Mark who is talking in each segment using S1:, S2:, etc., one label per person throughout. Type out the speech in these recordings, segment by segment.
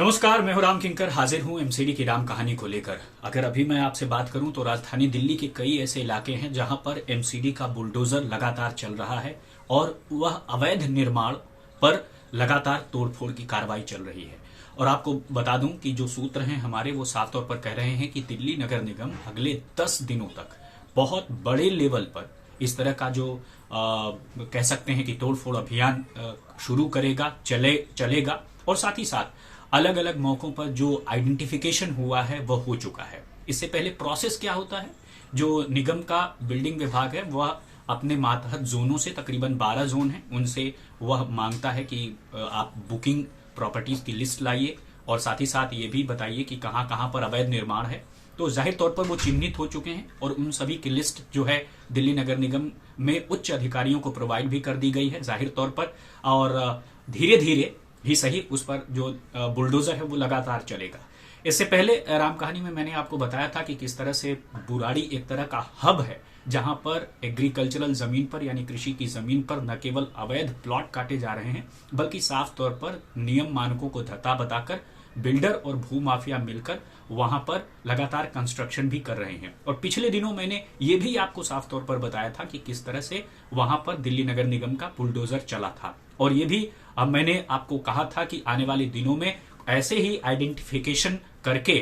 S1: नमस्कार, मैं हूं राम किंकर। हाजिर हूं एमसीडी की राम कहानी को लेकर। अगर अभी मैं आपसे बात करूं तो राजधानी दिल्ली के कई ऐसे इलाके हैं जहां पर एमसीडी का बुलडोजर लगातार चल रहा है और वह अवैध निर्माण पर लगातार तोड़फोड़ की कार्रवाई चल रही है। और आपको बता दूं कि जो सूत्र हैं हमारे, वो साफ तौर पर कह रहे हैं कि दिल्ली नगर निगम अगले 10 दिनों तक बहुत बड़े लेवल पर इस तरह का जो कह सकते हैं कि तोड़फोड़ अभियान शुरू करेगा, चलेगा। और साथ ही साथ अलग अलग मौकों पर जो आइडेंटिफिकेशन हुआ है वह हो चुका है। इससे पहले प्रोसेस क्या होता है, जो निगम का बिल्डिंग विभाग है वह अपने मातहत जोनों से, तकरीबन 12 जोन हैं, उनसे वह मांगता है कि आप बुकिंग प्रॉपर्टीज की लिस्ट लाइए और साथ ही साथ ये भी बताइए कि कहां कहां पर अवैध निर्माण है। तो जाहिर तौर पर वो चिन्हित हो चुके हैं और उन सभी की लिस्ट जो है दिल्ली नगर निगम में उच्च अधिकारियों को प्रोवाइड भी कर दी गई है जाहिर तौर पर। और धीरे धीरे ही सही उस पर जो बुलडोजर है वो लगातार चलेगा। इससे पहले राम कहानी में मैंने आपको बताया था कि किस तरह से बुराड़ी एक तरह का हब है जहां पर एग्रीकल्चरल जमीन पर यानी कृषि की जमीन पर न केवल अवैध प्लॉट काटे जा रहे हैं बल्कि साफ तौर पर नियम मानकों को धत्ता बताकर बिल्डर और भूमाफिया मिलकर वहां पर लगातार कंस्ट्रक्शन भी कर रहे हैं। और पिछले दिनों मैंने ये भी आपको साफ तौर पर बताया था कि किस तरह से वहां पर दिल्ली नगर निगम का बुलडोजर चला था। और ये भी अब मैंने आपको कहा था कि आने वाले दिनों में ऐसे ही आइडेंटिफिकेशन करके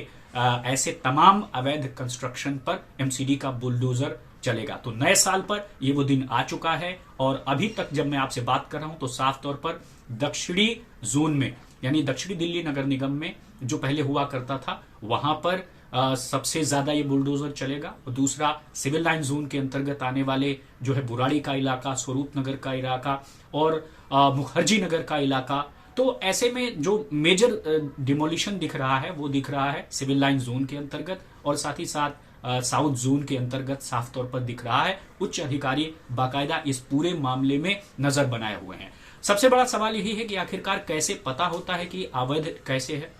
S1: ऐसे तमाम अवैध कंस्ट्रक्शन पर एमसीडी का बुलडोजर चलेगा। तो नए साल पर ये वो दिन आ चुका है और अभी तक जब मैं आपसे बात कर रहा हूं तो साफ तौर पर दक्षिणी जोन में यानी दक्षिणी दिल्ली नगर निगम में जो पहले हुआ करता था वहां पर सबसे ज्यादा ये बुलडोजर चलेगा। और दूसरा सिविल लाइन जोन के अंतर्गत आने वाले जो है बुराड़ी का इलाका, स्वरूप नगर का इलाका और मुखर्जी नगर का इलाका, तो ऐसे में जो मेजर डिमोलिशन दिख रहा है वो दिख रहा है सिविल लाइन जोन के अंतर्गत और साथ ही साथ साउथ जोन के अंतर्गत साफ तौर पर दिख रहा है। उच्च अधिकारी बाकायदा इस पूरे मामले में नजर बनाए हुए हैं। सबसे बड़ा सवाल यही है कि आखिरकार कैसे पता होता है कि अवैध कैसे है।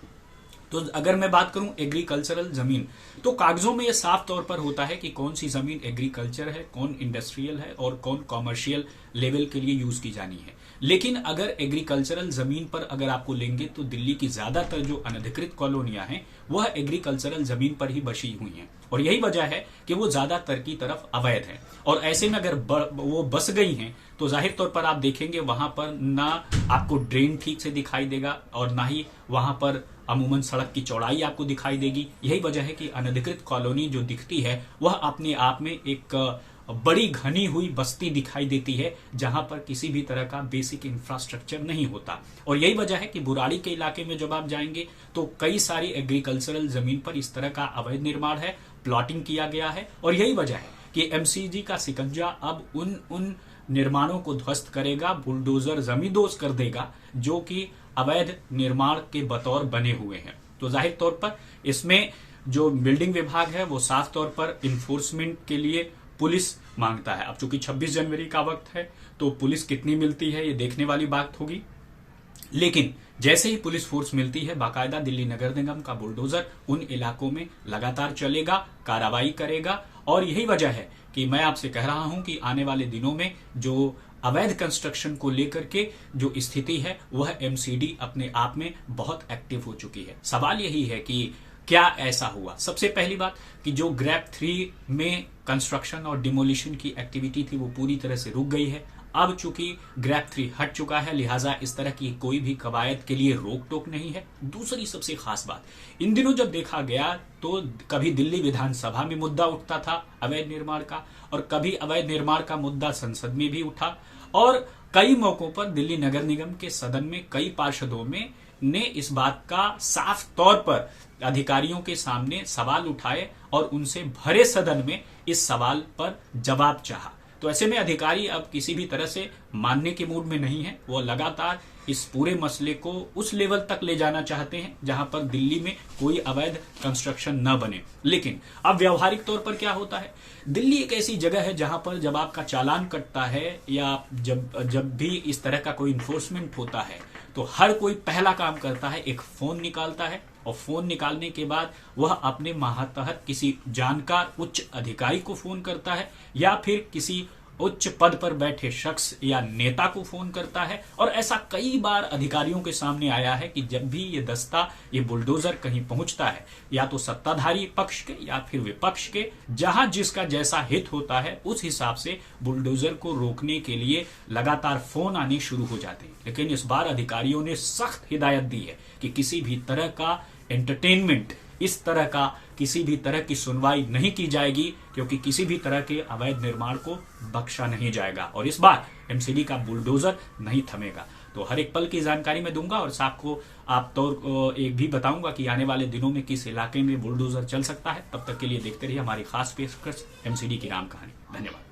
S1: तो अगर मैं बात करूं एग्रीकल्चरल जमीन, तो कागजों में यह साफ तौर पर होता है कि कौन सी जमीन एग्रीकल्चर है, कौन इंडस्ट्रियल है और कौन कॉमर्शियल लेवल के लिए यूज की जानी है। लेकिन अगर एग्रीकल्चरल जमीन पर अगर आपको लेंगे तो दिल्ली की ज्यादातर जो अनधिकृत कॉलोनियां हैं वह एग्रीकल्चरल जमीन पर ही बसी हुई हैं और यही वजह है कि वो ज्यादातर की तरफ अवैध है। और ऐसे में अगर वो बस गई हैं तो जाहिर तौर पर आप देखेंगे वहां पर ना आपको ड्रेन ठीक से दिखाई देगा और ना ही वहां पर अमूमन सड़क की चौड़ाई आपको दिखाई देगी। यही वजह है कि अनधिकृत कॉलोनी जो दिखती है वह अपने आप में एक बड़ी घनी हुई बस्ती दिखाई देती है जहां पर किसी भी तरह का बेसिक इंफ्रास्ट्रक्चर नहीं होता। और यही वजह है कि बुराड़ी के इलाके में जब आप जाएंगे तो कई सारी एग्रीकल्चरल जमीन पर इस तरह का अवैध निर्माण है, प्लॉटिंग किया गया है। और यही वजह है कि एमसीडी का शिकंजा अब उन निर्माणों को ध्वस्त करेगा, बुलडोजर जमींदोज कर देगा जो कि अवैध निर्माण के बतौर बने हुए हैं। तो जाहिर तौर पर इसमें जो बिल्डिंग विभाग है वो साफ तौर पर इन्फोर्समेंट के लिए पुलिस मांगता है। अब चूंकि 26 जनवरी का वक्त है तो पुलिस कितनी मिलती है ये देखने वाली बात होगी। लेकिन जैसे ही पुलिस फोर्स मिलती है बाकायदा दिल्ली नगर निगम का बुलडोजर उन इलाकों में लगातार चलेगा, कार्रवाई करेगा। और यही वजह है कि मैं आपसे कह रहा हूं कि आने वाले दिनों में जो अवैध कंस्ट्रक्शन को लेकर के जो स्थिति है वह एमसीडी अपने आप में बहुत एक्टिव हो चुकी है। सवाल यही है कि क्या ऐसा हुआ। सबसे पहली बात कि जो ग्रैप 3 में कंस्ट्रक्शन और डिमोलिशन की एक्टिविटी थी वो पूरी तरह से रुक गई है। अब चूंकि ग्रैप 3 हट चुका है लिहाजा इस तरह की कोई भी कवायद के लिए रोक टोक नहीं है। दूसरी सबसे खास बात, इन दिनों जब देखा गया तो कभी दिल्ली विधानसभा में मुद्दा उठता था अवैध निर्माण का और कभी अवैध निर्माण का मुद्दा संसद में भी उठा और कई मौकों पर दिल्ली नगर निगम के सदन में कई पार्षदों में ने इस बात का साफ तौर पर अधिकारियों के सामने सवाल उठाए और उनसे भरे सदन में इस सवाल पर जवाब चाहा। तो ऐसे में अधिकारी अब किसी भी तरह से मानने के मूड में नहीं है। वो लगातार इस पूरे मसले को उस लेवल तक ले जाना चाहते हैं जहां पर दिल्ली में कोई अवैध कंस्ट्रक्शन न बने। लेकिन अब व्यवहारिक तौर पर क्या होता है, दिल्ली एक ऐसी जगह है जहां पर जब आपका चालान कटता है या जब भी इस तरह का कोई इन्फोर्समेंट होता है तो हर कोई पहला काम करता है, एक फोन निकालता है और फोन निकालने के बाद वह अपने मातहत किसी जानकार उच्च अधिकारी को फोन करता है या फिर किसी उच्च पद पर बैठे शख्स या नेता को फोन करता है। और ऐसा कई बार अधिकारियों के सामने आया है कि जब भी ये दस्ता, ये बुलडोजर कहीं पहुंचता है, या तो सत्ताधारी पक्ष के या फिर विपक्ष के, जहां जिसका जैसा हित होता है उस हिसाब से बुलडोजर को रोकने के लिए लगातार फोन आने शुरू हो जाते हैं। लेकिन इस बार अधिकारियों ने सख्त हिदायत दी है कि किसी भी तरह का एंटरटेनमेंट, इस तरह का किसी भी तरह की सुनवाई नहीं की जाएगी, क्योंकि किसी भी तरह के अवैध निर्माण को बख्शा नहीं जाएगा और इस बार एमसीडी का बुलडोजर नहीं थमेगा। तो हर एक पल की जानकारी मैं दूंगा और आपको एक भी बताऊंगा कि आने वाले दिनों में किस इलाके में बुलडोजर चल सकता है। तब तक के लिए देखते रहिए हमारी खास पेशकश एमसीडी की राम कहानी। धन्यवाद।